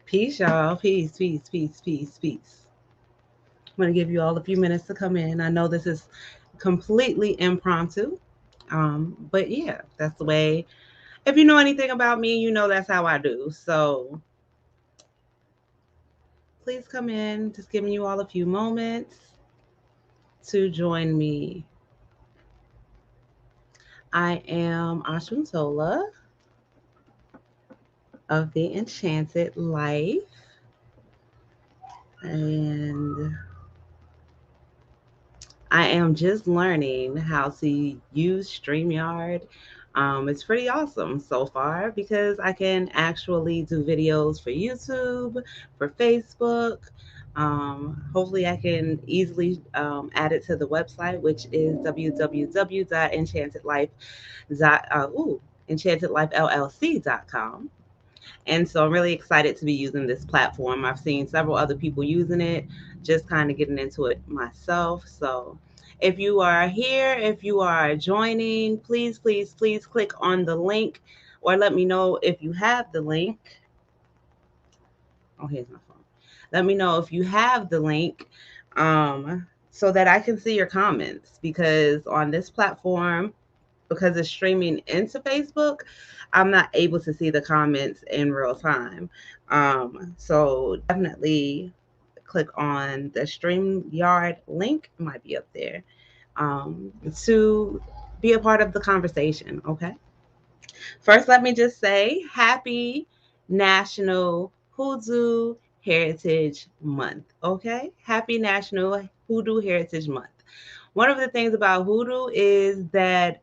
Peace, y'all. Peace, peace, peace, peace, peace. I'm going to give you all a few minutes to come in. I know this is completely impromptu, but yeah, that's the way. If you know anything about me, you know that's how I do. So please come in. Just giving you all a few moments to join me. I am Ashuntola of the Enchanted Life, and I am just learning how to use StreamYard. It's pretty awesome so far because I can actually do videos for YouTube, for Facebook. Hopefully, I can easily add it to the website, which is enchantedlifellc.com. And so I'm really excited to be using this platform. I've seen several other people using it, just kind of getting into it myself. So if you are here, if you are joining, please, please, please click on the link or let me know if you have the link. Oh, here's my phone. Let me know if you have the link so that I can see your comments because on this platform, because it's streaming into Facebook, I'm not able to see the comments in real time. So definitely click on the StreamYard link, it might be up there, to be a part of the conversation. Okay. First, let me just say happy National Hoodoo Heritage Month. Okay. Happy National Hoodoo Heritage Month. One of the things about hoodoo is that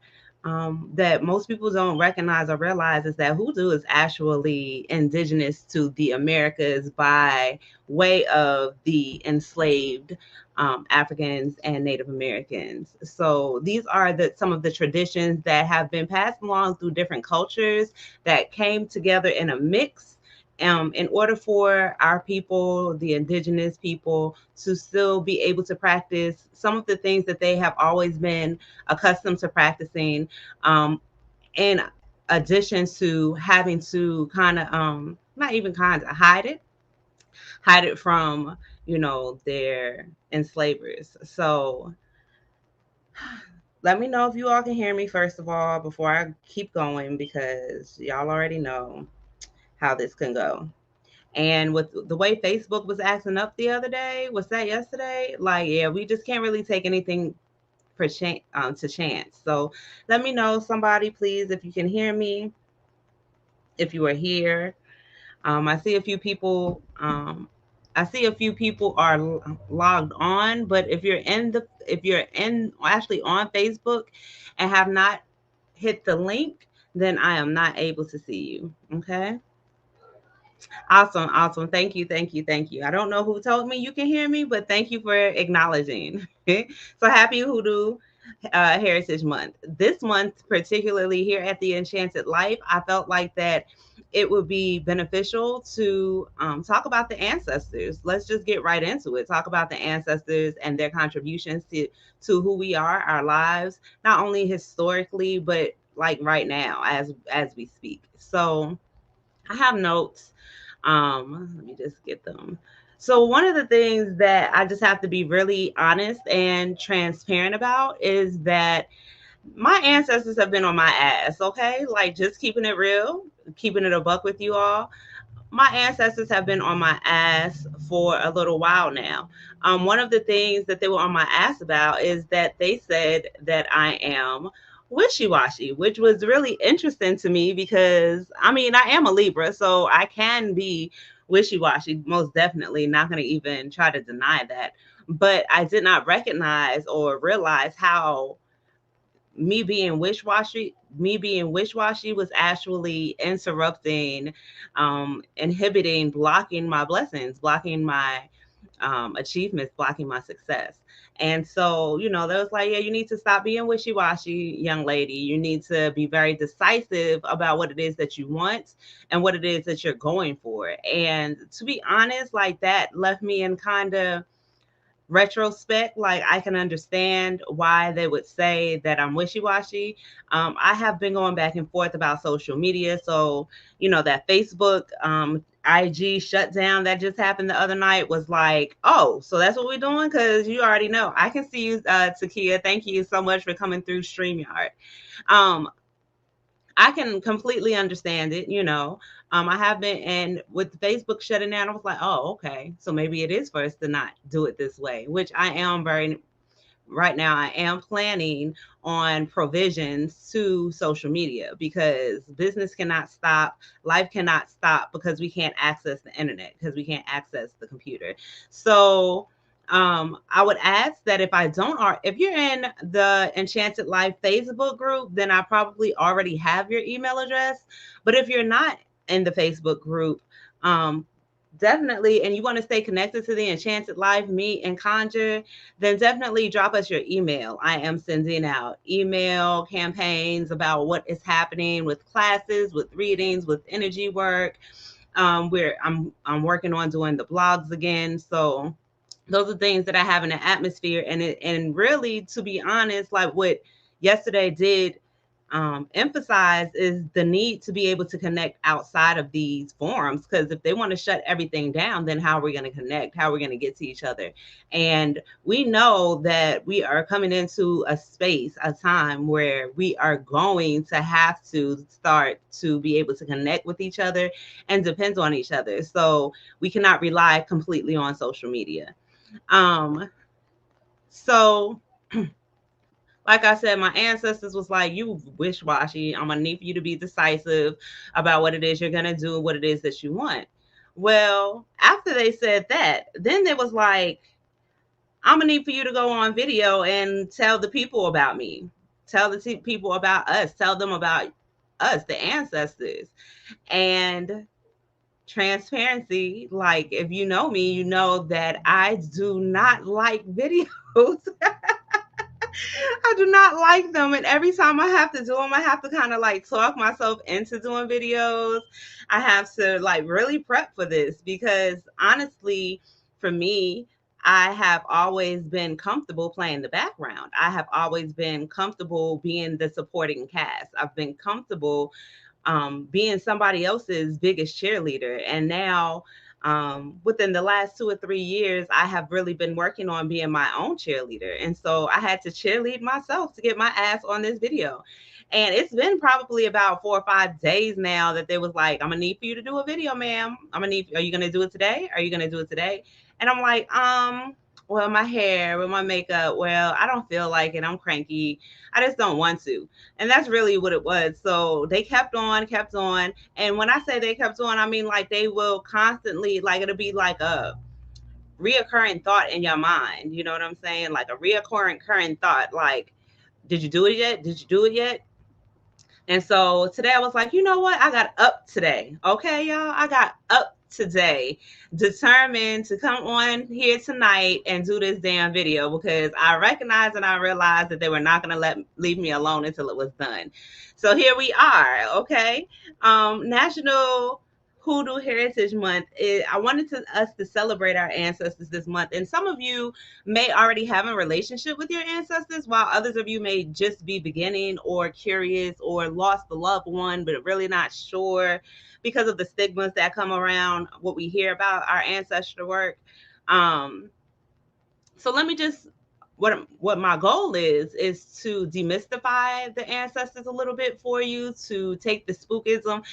most people don't recognize or realize is that hoodoo is actually indigenous to the Americas by way of the enslaved Africans and Native Americans. So these are some of the traditions that have been passed along through different cultures that came together in a mix in order for our people, the indigenous people, to still be able to practice some of the things that they have always been accustomed to practicing, in addition to having to kind of, not even kind of hide it from, their enslavers. So let me know if you all can hear me, first of all, before I keep going, because y'all already know how this can go. And with the way Facebook was acting up the other day, was that yesterday? Like, yeah, we just can't really take anything to chance. So let me know, somebody, please, if you can hear me, if you are here. I see a few people. I see a few people are logged on, but if you're in actually on Facebook and have not hit the link, then I am not able to see you. Okay. Awesome, awesome. Thank you, thank you, thank you. I don't know who told me you can hear me, but thank you for acknowledging. So happy Hoodoo Heritage Month. This month, particularly here at the Enchanted Life, I felt like that it would be beneficial to talk about the ancestors. Let's just get right into it. Talk about the ancestors and their contributions to who we are, our lives, not only historically, but like right now as we speak. So I have notes. Let me just get them. So one of the things that I just have to be really honest and transparent about is that my ancestors have been on my ass, okay? Like just keeping it real, keeping it a buck with you all. My ancestors have been on my ass for a little while now. One of the things that they were on my ass about is that they said that I am wishy-washy, which was really interesting to me because I mean I am a Libra, so I can be wishy-washy, most definitely. Not going to even try to deny that. But I did not recognize or realize how me being wish-washy was actually interrupting, inhibiting, blocking my blessings, blocking my achievements, blocking my success. And so, there was like, yeah, you need to stop being wishy-washy, young lady. You need to be very decisive about what it is that you want and what it is that you're going for. And to be honest, like that left me in kind of retrospect, like I can understand why they would say that I'm wishy-washy. I have been going back and forth about social media. So, that Facebook, IG shutdown that just happened the other night was like, oh, so that's what we're doing? Because you already know. I can see you, Takia. Thank you so much for coming through StreamYard. Um, I can completely understand it. I have been, and with Facebook shutting down, I was like, oh, okay. So maybe it is for us to not do it this way, which I am very right now. I am planning on provisions to social media because business cannot stop, life cannot stop because we can't access the internet, because we can't access the computer. So I would ask that if you're in the Enchanted Life Facebook group, then I probably already have your email address. But if you're not in the Facebook group, um, definitely, and you want to stay connected to the Enchanted Life, Meet and Conjure, then definitely drop us your email. I am sending out email campaigns about what is happening with classes, with readings, with energy work. Where I'm working on doing the blogs again. So those are things that I have in the atmosphere, and really, to be honest, like what yesterday did emphasize is the need to be able to connect outside of these forums. Because if they want to shut everything down, then how are we going to connect? How are we going to get to each other? And we know that we are coming into a space, a time where we are going to have to start to be able to connect with each other and depend on each other. So we cannot rely completely on social media. So like I said, my ancestors was like, you wish-washy. I'm gonna need for you to be decisive about what it is you're gonna do, what it is that you want. Well, after they said that, then it was like, I'm gonna need for you to go on video and tell the people about me, tell the people about us, tell them about us, the ancestors. And transparency, like if you know me, you know that I do not like videos. I do not like them. And every time I have to do them, I have to kind of like talk myself into doing videos. I have to like really prep for this because honestly, for me, I have always been comfortable playing the background. I have always been comfortable being the supporting cast. I've been comfortable being somebody else's biggest cheerleader. And now, within the last 2 or 3 years, I have really been working on being my own cheerleader. And so I had to cheerlead myself to get my ass on this video. And it's been probably about 4 or 5 days now that they was like, I'm gonna need for you to do a video, ma'am. Are you gonna do it today? Are you gonna do it today? And I'm like, well, my hair, with my makeup, well, I don't feel like it. I'm cranky. I just don't want to. And that's really what it was. So they kept on, kept on. And when I say they kept on, I mean like they will constantly, like it'll be like a reoccurring thought in your mind. You know what I'm saying? Like a reoccurring current thought. Like, did you do it yet? Did you do it yet? And so today I was like, you know what? I got up today. Okay, y'all. I got up today, determined to come on here tonight and do this damn video because I recognized and I realized that they were not going to leave me alone until it was done. So here we are. Okay. National Hoodoo Heritage Month. I wanted us to celebrate our ancestors this month. And some of you may already have a relationship with your ancestors, while others of you may just be beginning or curious or lost a loved one, but really not sure because of the stigmas that come around what we hear about our ancestral work. So let me just what my goal is to demystify the ancestors a little bit for you, to take the spookism.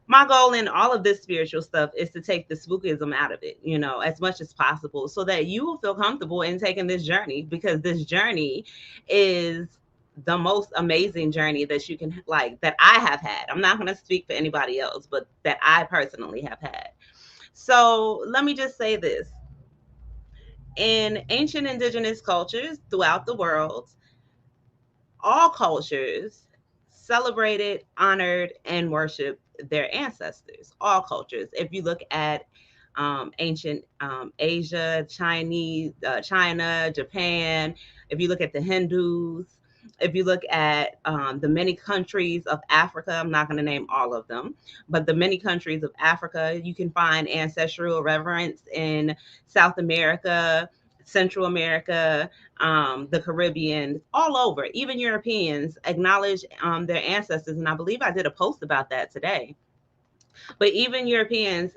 My goal in all of this spiritual stuff is to take the spookism out of it, as much as possible so that you will feel comfortable in taking this journey, because this journey is the most amazing journey that you can, like, that I have had. I'm not going to speak for anybody else, but that I personally have had. So let me just say this. In ancient indigenous cultures throughout the world, all cultures celebrated, honored, and worshiped their ancestors. All cultures. If you look at ancient Asia, China, Japan, if you look at the Hindus, if you look at the many countries of Africa, I'm not going to name all of them, but the many countries of Africa, you can find ancestral reverence in South America, Central America, the Caribbean, all over, even Europeans acknowledge their ancestors. And I believe I did a post about that today. But even Europeans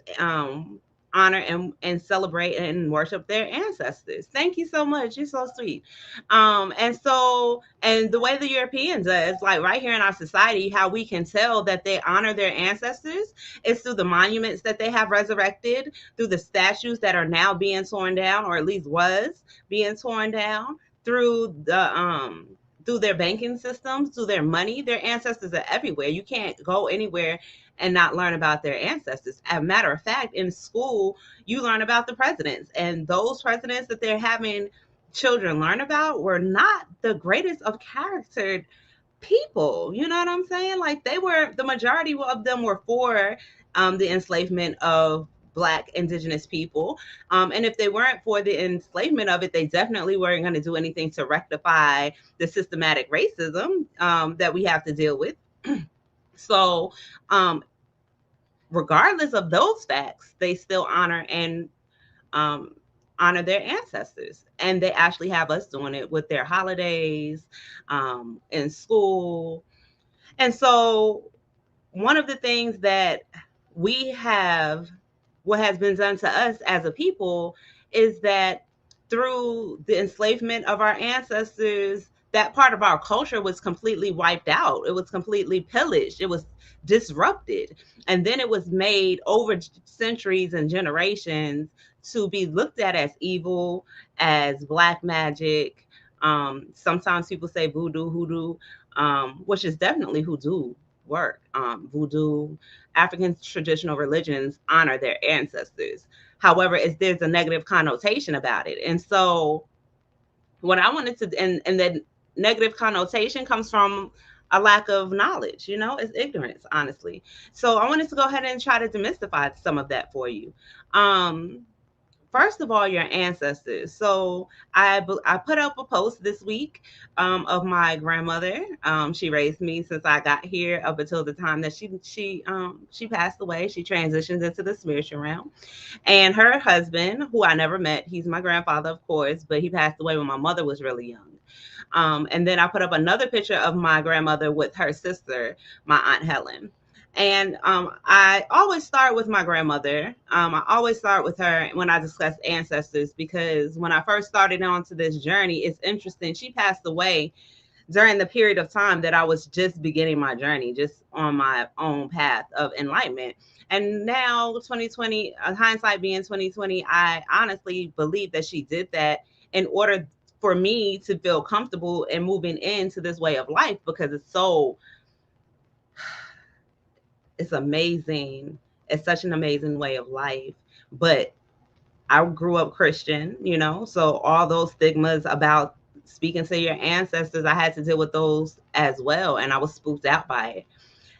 honor and celebrate and worship their ancestors. Thank you so much. You're so sweet. And the way the Europeans does, like right here in our society, how we can tell that they honor their ancestors is through the monuments that they have resurrected, through the statues that are now being torn down, or at least was being torn down, through their banking systems, through their money. Their ancestors are everywhere. You can't go anywhere and not learn about their ancestors. As a matter of fact, in school, you learn about the presidents, and those presidents that they're having children learn about were not the greatest of character people. You know what I'm saying? Like, the majority of them were for the enslavement of Black indigenous people. And if they weren't for the enslavement of it, they definitely weren't going to do anything to rectify the systematic racism that we have to deal with. So, regardless of those facts, they still honor and honor their ancestors. And they actually have us doing it with their holidays, in school. And so, one of the things that we have, what has been done to us as a people, is that through the enslavement of our ancestors, that part of our culture was completely wiped out. It was completely pillaged. It was disrupted. And then it was made over centuries and generations to be looked at as evil, as black magic. Sometimes people say voodoo, hoodoo, which is definitely hoodoo work. Voodoo, African traditional religions honor their ancestors. However, there's a negative connotation about it. And so, what I wanted to, and the negative connotation comes from a lack of knowledge, it's ignorance, honestly. So, I wanted to go ahead and try to demystify some of that for you. First of all, your ancestors. So I put up a post this week of my grandmother. She raised me since I got here up until the time that she passed away. She transitioned into the spiritual realm, and her husband, who I never met, he's my grandfather, of course, but he passed away when my mother was really young. And then I put up another picture of my grandmother with her sister, my Aunt Helen. And I always start with my grandmother. I always start with her when I discuss ancestors, because when I first started onto this journey, it's interesting. She passed away during the period of time that I was just beginning my journey, just on my own path of enlightenment. And now, 2020, hindsight being 2020, I honestly believe that she did that in order for me to feel comfortable in moving into this way of life, because it's amazing. It's such an amazing way of life. But I grew up Christian, so all those stigmas about speaking to your ancestors, I had to deal with those as well. And I was spooked out by it.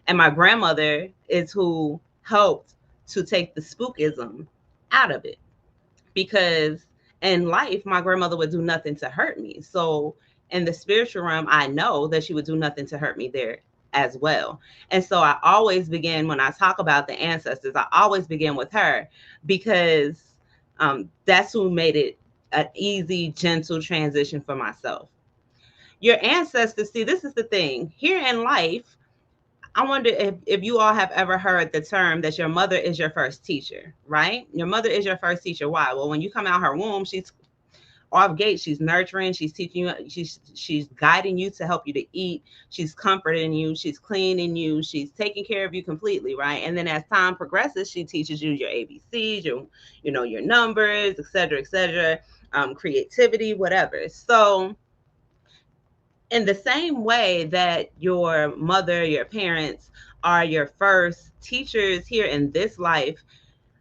And my grandmother is who helped to take the spookism out of it, because in life, my grandmother would do nothing to hurt me. So in the spiritual realm, I know that she would do nothing to hurt me there as well. And so I always begin, when I talk about the ancestors, I always begin with her, because that's who made it an easy, gentle transition for myself. Your ancestors, see, this is the thing. Here in life, I wonder if you all have ever heard the term that your mother is your first teacher, right? Your mother is your first teacher. Why? Well, when you come out her womb, she's off gate, she's nurturing, she's teaching you, she's guiding you to help you to eat, she's comforting you, she's cleaning you, she's taking care of you completely, right? And then as time progresses, she teaches you your ABCs, your numbers, etc., creativity, whatever. So in the same way that your mother, your parents are your first teachers here in this life,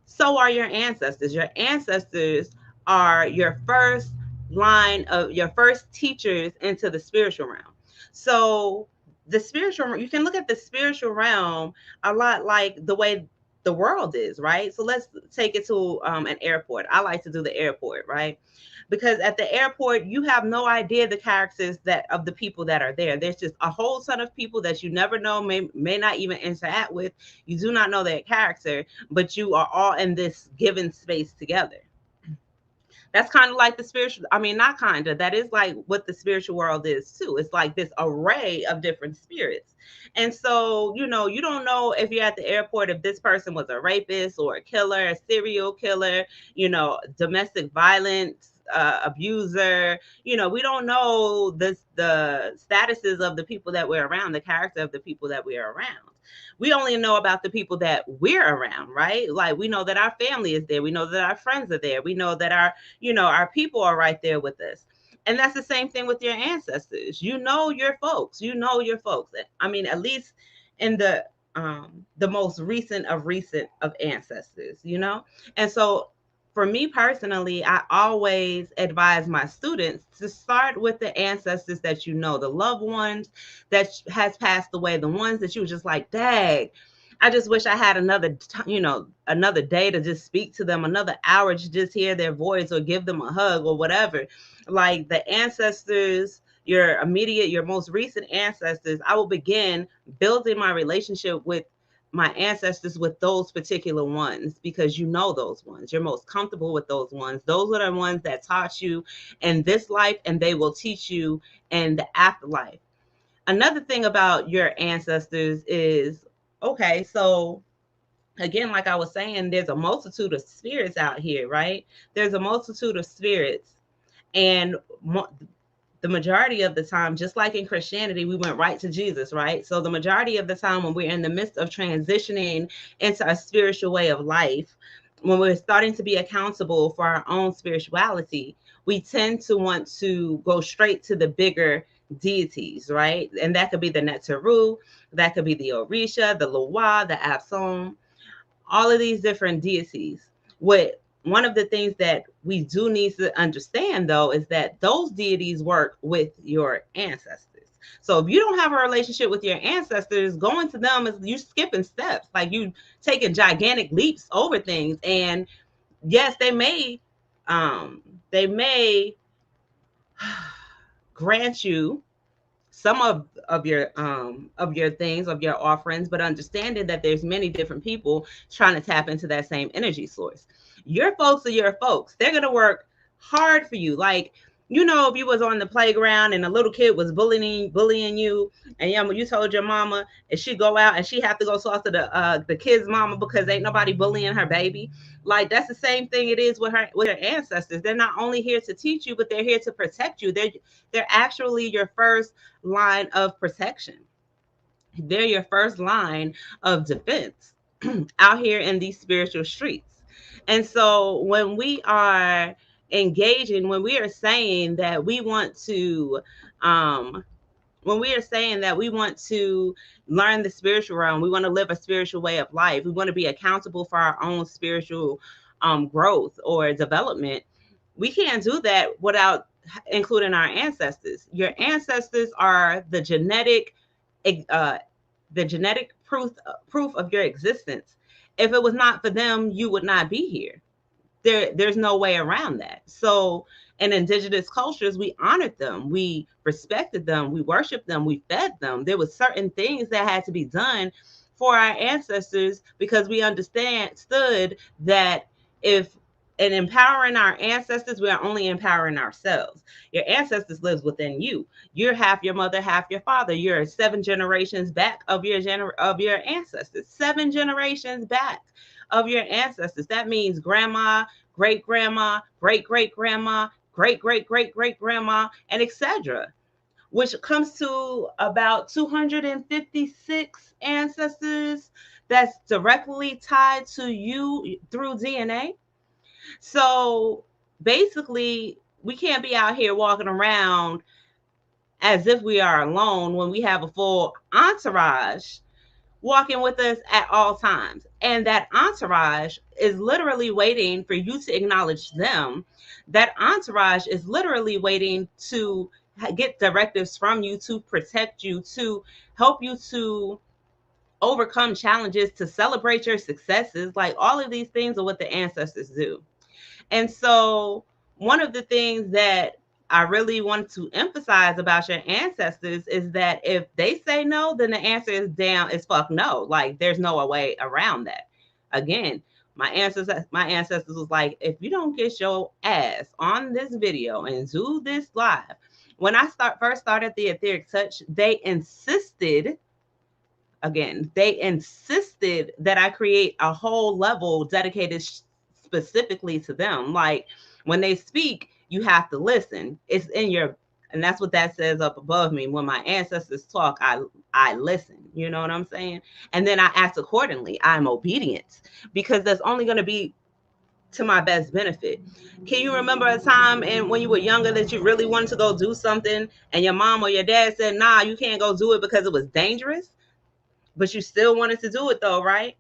so are your ancestors. Your ancestors are your first your first teachers into the spiritual realm. So the spiritual, you can look at the spiritual realm a lot like the way the world is, right? So let's take it to an airport. I like to do the airport, right? Because at the airport, you have no idea the characters of the people that are there. There's just a whole ton of people that you never know, may not even interact with. You do not know their character, but you are all in this given space together. That's kind of like the spiritual, I mean, not kind of, that is like what the spiritual world is too. It's like this array of different spirits. And so, you don't know if you're at the airport if this person was a rapist or a killer, a serial killer, domestic violence abuser. We don't know the statuses of the people that we're around, the character of the people that we're around. We only know about the people that we're around, right? Like, we know that our family is there. We know that our friends are there. We know that our people are right there with us. And that's the same thing with your ancestors. Your folks. Your folks. I mean, at least in the most recent of ancestors. And so for me personally, I always advise my students to start with the ancestors that the loved ones that has passed away, the ones that you were just like, dang, I just wish I had another day to just speak to them, another hour to just hear their voice or give them a hug or whatever. Like the ancestors, your immediate, your most recent ancestors, I will begin building my relationship with my ancestors with those particular ones, because those ones, you're most comfortable with those ones. Those are the ones that taught you in this life, and they will teach you in the afterlife. Another thing about your ancestors is, okay, so again, like I was saying, there's a multitude of spirits out here, right? There's a multitude of spirits, and the majority of the time, just like in Christianity, we went right to Jesus, right? So the majority of the time when we're in the midst of transitioning into a spiritual way of life, when we're starting to be accountable for our own spirituality, we tend to want to go straight to the bigger deities, right? And that could be the Neteru, that could be the Orisha, the Loa, the Absom, all of these different deities. One of the things that we do need to understand, though, is that those deities work with your ancestors. So if you don't have a relationship with your ancestors, going to them is you skipping steps, like you taking gigantic leaps over things. And yes, they may grant you some of your things, of your offerings, but understanding that there's many different people trying to tap into that same energy source. Your folks are your folks. They're gonna work hard for you. Like, if you was on the playground and a little kid was bullying you, and you told your mama, and she go out and she have to go talk to the kid's mama because ain't nobody bullying her baby. Like, that's the same thing it is with her ancestors. They're not only here to teach you, but they're here to protect you. They're actually your first line of protection. They're your first line of defense out here in these spiritual streets. And so when we are engaging, when we are saying that we want to learn the spiritual realm, we want to live a spiritual way of life, we want to be accountable for our own spiritual growth or development, we can't do that without including our ancestors. Your ancestors are the genetic proof of your existence. If it was not for them, you would not be here. There's no way around that. So in indigenous cultures, we honored them, we respected them, we worshiped them, we fed them. There was certain things that had to be done for our ancestors, because we understood that if in empowering our ancestors, we are only empowering ourselves. Your ancestors lives within you. You're half your mother, half your father. You're 7 generations back of your ancestors. 7 generations back of your ancestors. That means grandma, great grandma, great great grandma, great great great great grandma, and etc., which comes to about 256 ancestors that's directly tied to you through DNA. So basically, we can't be out here walking around as if we are alone when we have a full entourage walking with us at all times. And that entourage is literally waiting for you to acknowledge them. That entourage is literally waiting to get directives from you, to protect you, to help you to overcome challenges, to celebrate your successes. Like, all of these things are what the ancestors do. And so one of the things that I really want to emphasize about your ancestors is that if they say no, then the answer is fuck no. Like, there's no way around that. Again, My ancestors was like, if you don't get your ass on this video and do this live. When I first started the etheric touch, they insisted that I create a whole level dedicated specifically to them. Like when they speak, you have to listen. It's in your, and that's what that says up above me. When my ancestors talk, I listen. You know what I'm saying? And then I act accordingly. I'm obedient because that's only going to be to my best benefit. Can you remember a time and when you were younger that you really wanted to go do something and your mom or your dad said, "Nah, you can't go do it because it was dangerous," but you still wanted to do it though, right?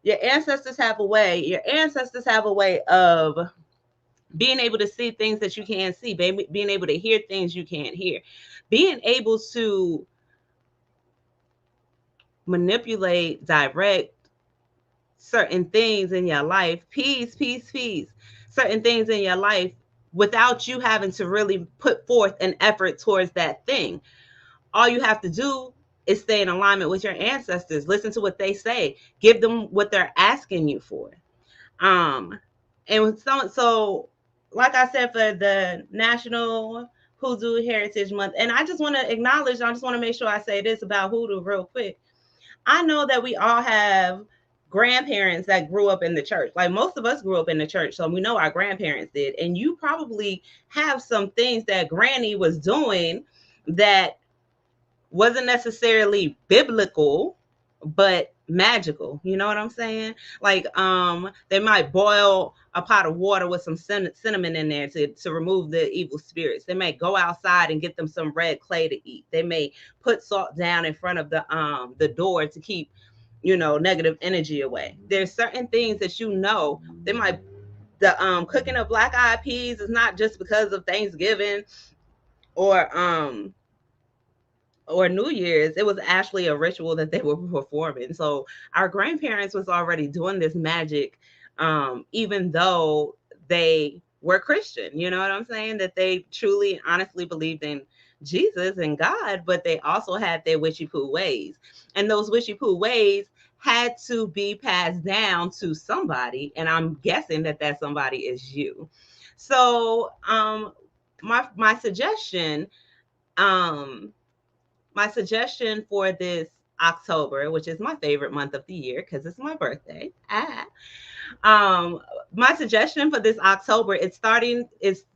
Your ancestors have a way of being able to see things that you can't see, being able to hear things you can't hear, being able to manipulate, direct certain things in your life, peace, certain things in your life without you having to really put forth an effort towards that thing. All you have to do is stay in alignment with your ancestors, listen to what they say, give them what they're asking you for. And so like I said, for the National Hoodoo Heritage Month, and I just want to acknowledge, I just want to make sure I say this about hoodoo real quick. I know that we all have grandparents that grew up in the church. Like most of us grew up in the church, so we know our grandparents did. And you probably have some things that Granny was doing that wasn't necessarily biblical, but magical. You know what I'm saying? Like they might boil a pot of water with some cinnamon in there to remove the evil spirits. They may go outside and get them some red clay to eat. They may put salt down in front of the door to keep, negative energy away. There's certain things that they might, the cooking of black eyed peas is not just because of Thanksgiving or New Year's. It was actually a ritual that they were performing. So our grandparents was already doing this magic, even though they were Christian. You know what I'm saying? That they truly, honestly believed in Jesus and God, but they also had their witchy poo ways. And those witchy poo ways had to be passed down to somebody. And I'm guessing that somebody is you. So my suggestion, for this October, which is my favorite month of the year because it's my birthday. My suggestion for this October is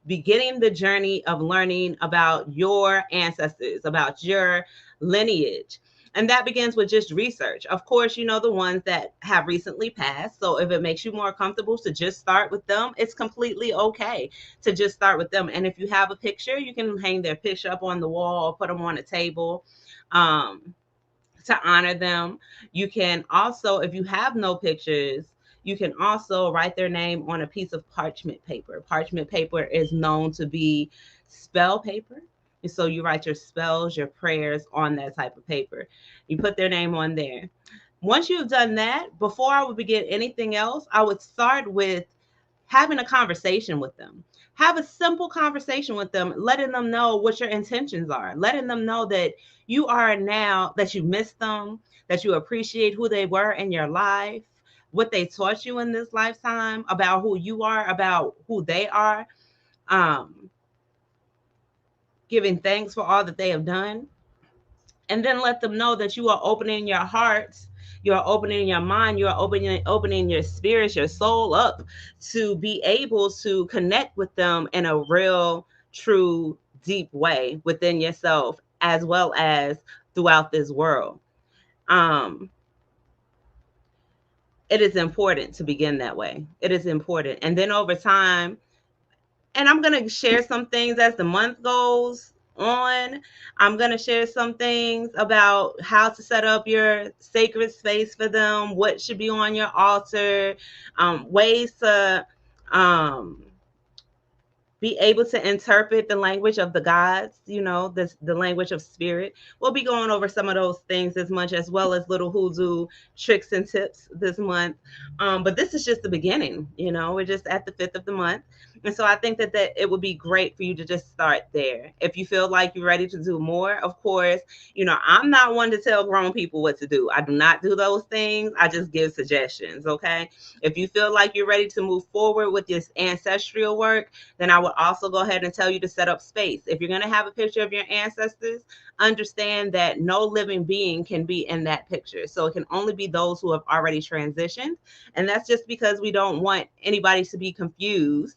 beginning the journey of learning about your ancestors, about your lineage. And that begins with just research. Of course, the ones that have recently passed. So if it makes you more comfortable to just start with them, it's completely okay to just start with them. And if you have a picture, you can hang their picture up on the wall, put them on a table to honor them. You can also, if you have no pictures, you can also write their name on a piece of parchment paper. Parchment paper is known to be spell paper. And so you write your spells, your prayers on that type of paper. You put their name on there. Once you've done that, before I would begin anything else, I would start with having a conversation with them. Have a simple conversation with them, letting them know what your intentions are, letting them know that you are now, that you miss them, that you appreciate who they were in your life, what they taught you in this lifetime, about who you are, about who they are. Giving thanks for all that they have done. And then let them know that you are opening your hearts, you are opening your mind, you are opening your spirit, your soul up to be able to connect with them in a real, true, deep way within yourself, as well as throughout this world. It is important to begin that way. It is important. And then over time, and I'm going to share some things as the month goes on. I'm going to share some things about how to set up your sacred space for them, what should be on your altar, ways to be able to interpret the language of the gods, the language of spirit. We'll be going over some of those things as much, as well as little hoodoo tricks and tips this month. But this is just the beginning, we're just at the 5th of the month. And so I think that it would be great for you to just start there. If you feel like you're ready to do more, of course, I'm not one to tell grown people what to do. I do not do those things. I just give suggestions, okay? If you feel like you're ready to move forward with this ancestral work, then I would also go ahead and tell you to set up space. If you're going to have a picture of your ancestors, understand that no living being can be in that picture. So it can only be those who have already transitioned. And that's just because we don't want anybody to be confused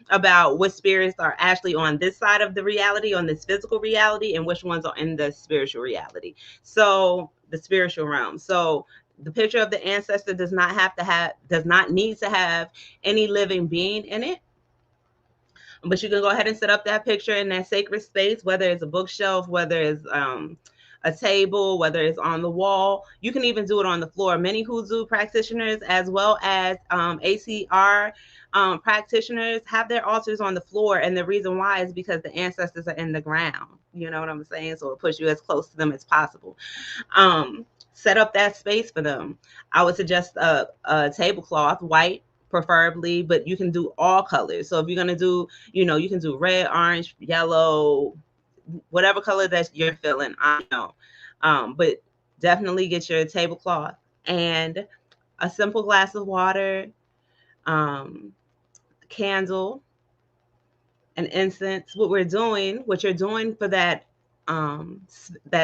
about what spirits are actually on this side of the reality, on this physical reality, and which ones are in the spiritual reality. So the spiritual realm. So the picture of the ancestor does not need to have any living being in it. But you can go ahead and set up that picture in that sacred space, whether it's a bookshelf, whether it's a table, whether it's on the wall. You can even do it on the floor. Many hoodoo practitioners, as well as ACR practitioners, have their altars on the floor. And the reason why is because the ancestors are in the ground. You know what I'm saying? So it puts you as close to them as possible. Set up that space for them. I would suggest a tablecloth, white preferably, but you can do all colors. So if you're going to do, you can do red, orange, yellow, whatever color that you're feeling. I know. But definitely get your tablecloth and a simple glass of water, candle, and incense. What you're doing for that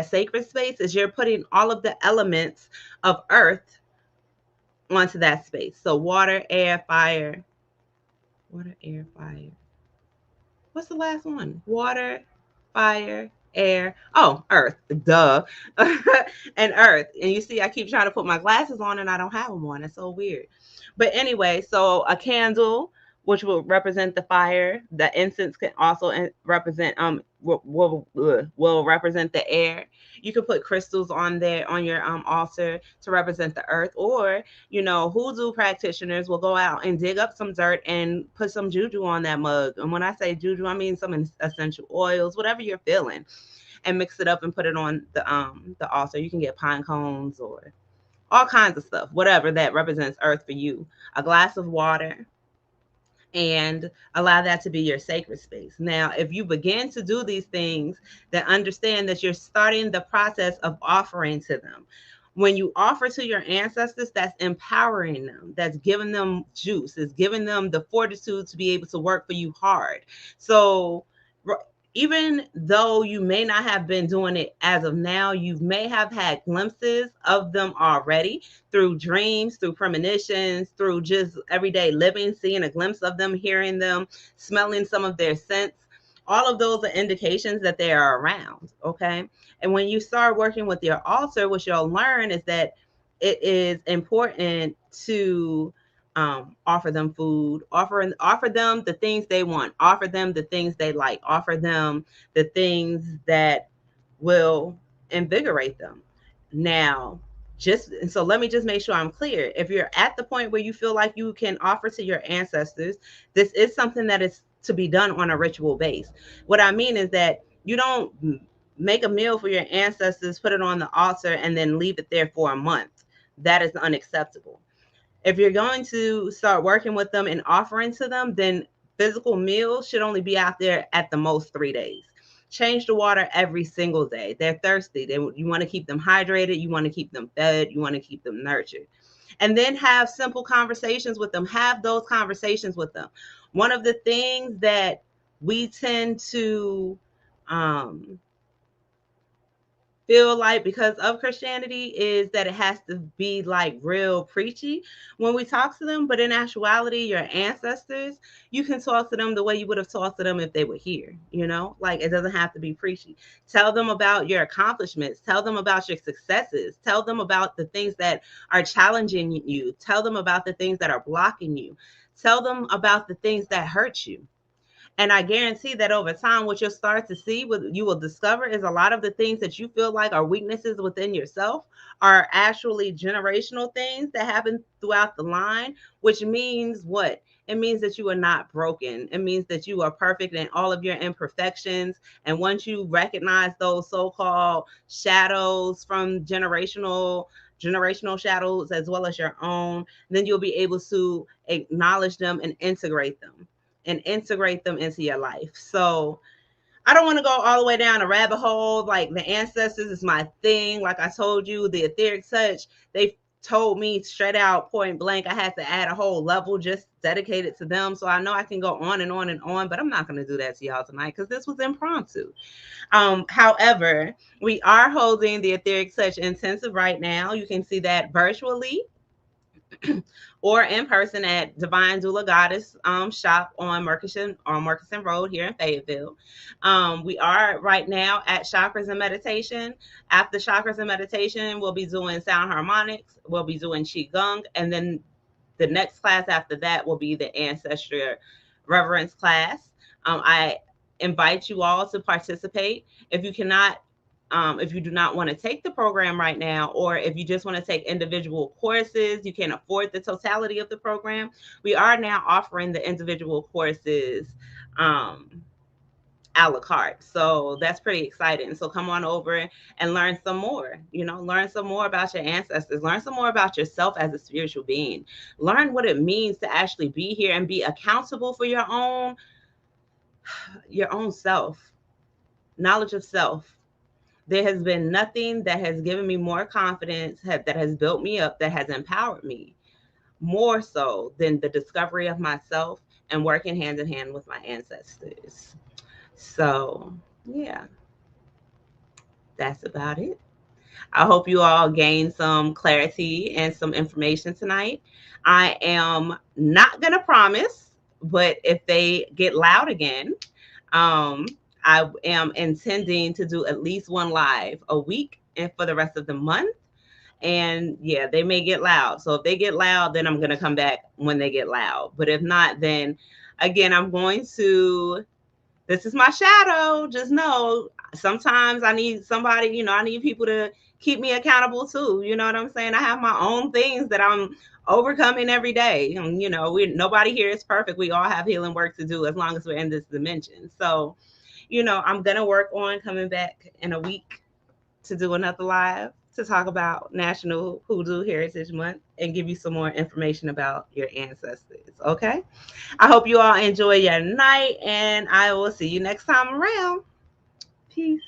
sacred space is you're putting all of the elements of earth onto that space. So water, air, fire. Water, air, fire. What's the last one? Water, fire, air. Oh, earth. Duh. And earth. And you see, I keep trying to put my glasses on and I don't have them on. It's so weird. But anyway, so a candle, which will represent the fire. The incense can also represent will represent the air. You can put crystals on there on your altar to represent the earth, or hoodoo practitioners will go out and dig up some dirt and put some juju on that mug. And when I say juju, I mean some essential oils, whatever you're feeling, and mix it up and put it on the altar. You can get pine cones or all kinds of stuff, whatever that represents earth for you. A glass of water, and allow that to be your sacred space. Now, if you begin to do these things, then understand that you're starting the process of offering to them. When you offer to your ancestors, that's empowering them, that's giving them juice, it's giving them the fortitude to be able to work for you hard. So even though you may not have been doing it as of now, you may have had glimpses of them already through dreams, through premonitions, through just everyday living, seeing a glimpse of them, hearing them, smelling some of their scents. All of those are indications that they are around, okay? And when you start working with your altar, what you'll learn is that it is important to offer them food, offer them the things they want, offer them the things they like, offer them the things that will invigorate them. Now, so let me just make sure I'm clear. If you're at the point where you feel like you can offer to your ancestors, this is something that is to be done on a ritual base. What I mean is that you don't make a meal for your ancestors, put it on the altar, and then leave it there for a month. That is unacceptable. If you're going to start working with them and offering to them, then physical meals should only be out there at the most 3 days. Change the water every single day. They're thirsty. You want to keep them hydrated. You want to keep them fed. You want to keep them nurtured. And then have simple conversations with them. Have those conversations with them. One of the things that we tend to feel like because of Christianity is that it has to be like real preachy when we talk to them. But in actuality, your ancestors, you can talk to them the way you would have talked to them if they were here, like it doesn't have to be preachy. Tell them about your accomplishments. Tell them about your successes. Tell them about the things that are challenging you. Tell them about the things that are blocking you. Tell them about the things that hurt you. And I guarantee that over time, what you'll start to see, what you will discover is a lot of the things that you feel like are weaknesses within yourself are actually generational things that happen throughout the line, which means what? It means that you are not broken. It means that you are perfect in all of your imperfections. And once you recognize those so-called shadows from generational shadows as well as your own, then you'll be able to acknowledge them and integrate them. and integrate them into your life. So I don't want to go all the way down a rabbit hole. Like the ancestors is my thing. Like I told you, the etheric touch, they told me straight out point blank I had to add a whole level just dedicated to them. So I know I can go on and on and on, but I'm not going to do that to y'all tonight because this was impromptu. However, we are holding the etheric touch intensive right now. You can see that virtually or in person at Divine Doula Goddess shop on Murchison Road here in Fayetteville. We are right now at Chakras and Meditation. After Chakras and Meditation, we'll be doing sound harmonics, we'll be doing Qigong, and then the next class after that will be the Ancestral Reverence class. I invite you all to participate. If you cannot if you do not want to take the program right now, or if you just want to take individual courses, you can't afford the totality of the program, we are now offering the individual courses a la carte. So that's pretty exciting. So come on over and learn some more, learn some more about your ancestors, learn some more about yourself as a spiritual being, learn what it means to actually be here and be accountable for your own self, knowledge of self. There has been nothing that has given me more confidence, that has built me up, that has empowered me more so than the discovery of myself and working hand in hand with my ancestors. So, yeah, that's about it. I hope you all gained some clarity and some information tonight. I am not going to promise, but if they get loud again, I am intending to do at least one live a week and for the rest of the month. And yeah, they may get loud. So if they get loud, then I'm going to come back when they get loud. But if not, then again, I'm going to, this is my shadow. Just know sometimes I need somebody, I need people to keep me accountable too. You know what I'm saying? I have my own things that I'm overcoming every day. And, nobody here is perfect. We all have healing work to do as long as we're in this dimension. So, I'm going to work on coming back in a week to do another live to talk about National Hoodoo Heritage Month and give you some more information about your ancestors. Okay? I hope you all enjoy your night, and I will see you next time around. Peace.